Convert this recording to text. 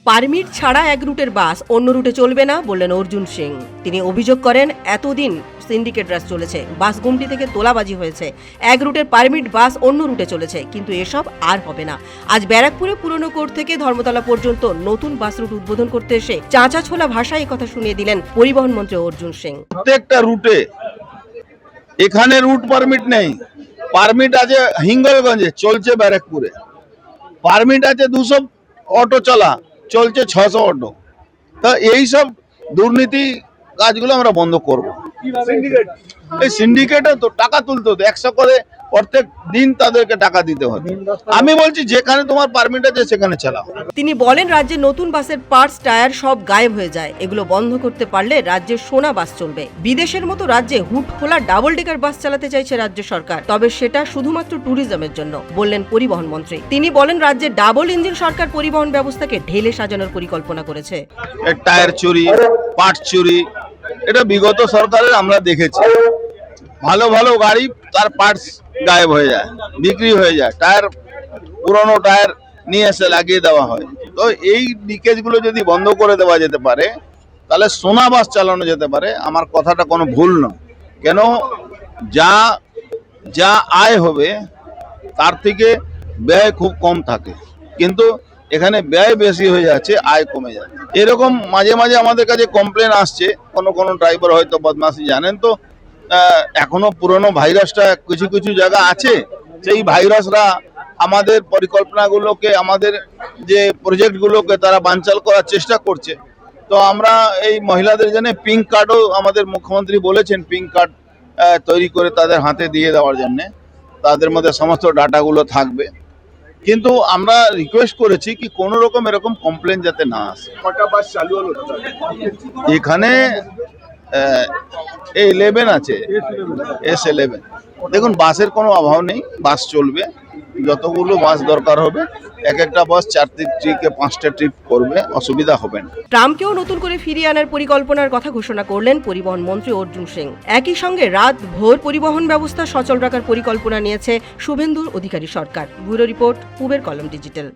Permit ছাড়া এক রুটের বাস অন্য রুটে চলবে না বললেন অর্জুন সিং। তিনি অভিযোগ করেন, এতদিন সিন্ডিকেট রাজ চলেছে, বাস গুমটি থেকে তোলাবাজি হয়েছে, এক রুটের পারমিট বাস অন্য রুটে চলেছে, কিন্তু এসব আর হবে না। আজ ব্যারাকপুরে পুরনো কোর্ট থেকে ধর্মতলা পর্যন্ত নতুন বাস রুট উদ্বোধন করতে এসে চাঁচা ছোলা ভাষায় কথা শুনিয়ে দিলেন পরিবহন মন্ত্রী অর্জুন সিং। প্রত্যেকটা রুটে এখানে রুট পারমিট নেই, পারমিট আছে হিঙ্গলগঞ্জে, চলছে ব্যারাকপুরে। পারমিট আছে 200 অটো চলা, চলছে 600 অটো। তো এই সব দুর্নীতি কাজগুলো আমরা বন্ধ করব। এই সিন্ডিকেটে তো টাকা তুলতে হতো, 100 করে প্রত্যেক দিন তাদেরকে টাকা দিতে হতো। আমি বলছি যেখানে তোমার পারমিট আছে সেখানে চালাও। তিনি বলেন, রাজ্যে নতুন বাসের পার্টস, টায়ার সব গায়েব হয়ে যায়। এগুলো বন্ধ করতে পারলে রাজ্যে সোনা বাস চলবে। বিদেশের মতো রাজ্যে হুট খোলা ডাবল ডেকার বাস চালাতে চাইছে রাজ্য সরকার, তবে সেটা শুধুমাত্র ট্যুরিজমের জন্য, বললেন পরিবহন মন্ত্রী। তিনি বলেন, রাজ্যে ডাবল ইঞ্জিন সরকার পরিবহন ব্যবস্থাকে ঢেলে সাজানোর পরিকল্পনা করেছে। টায়ার চুরি, পার্টস চুরি, এটা বিগত সরকারের আমরা দেখেছি। ভালো ভালো গাড়ি তার পার্টস গায়েব হয়ে যায়, বিক্রি হয়ে যায়, টায়ার পুরনো টায়ার নিয়ে এসে লাগিয়ে দেওয়া হয়। তো এই লিকেজগুলো যদি বন্ধ করে দেওয়া যেতে পারে তাহলে সোনা বাস চালানো যেতে পারে। আমার কথাটা কোনো ভুল নয়, কেন যা যা আয় হবে তার থেকে ব্যয় খুব কম থাকে, কিন্তু এখানে ব্যয় বেশি হয়ে যাচ্ছে, আয় কমে যাচ্ছে। এরকম মাঝে মাঝে আমাদের কাছে কমপ্লেন আসছে, কোনো ড্রাইভার হয়তো বদমাশি, জানেন তো এখনো পুরনো ভাইরাসটা কিছু কিছু জায়গা আছে, সেই ভাইরাসরা আমাদের পরিকল্পনাগুলোকে, আমাদের যে প্রজেক্টগুলোকে তারা বানচাল করার চেষ্টা করছে। তো আমরা এই মহিলাদের জন্য পিঙ্ক কার্ডও আমাদের মুখ্যমন্ত্রী বলেছেন, পিঙ্ক কার্ড তৈরি করে তাদের হাতে দিয়ে দেওয়ার জন্য, তাদের মধ্যে সমস্ত ডাটাগুলো থাকবে। কিন্তু আমরা রিকোয়েস্ট করেছি কি কোনো রকম এরকম কমপ্লেন যাতে না আসে। এখানে A11 আছে, S11। দেখুন, বাসের কোনো অভাব নেই, বাস চলবে, যতগুলো বাস দরকার হবে। এক একটা বাস 4 থেকে 5টা ট্রিপ করবে, অসুবিধা হবে না। ট্রামকেও নতুন করে ফিরিয়ে আনার পরিকল্পনার কথা ঘোষণা করলেন পরিবহন মন্ত্রী অর্জুন সিং। একই সঙ্গে রাত ভোর পরিবহন ব্যবস্থা সচল রাখার পরিকল্পনা নিয়েছে শুভেন্দু অধিকারী সরকার। ব্যুরো রিপোর্ট, পূবের কলম ডিজিটাল।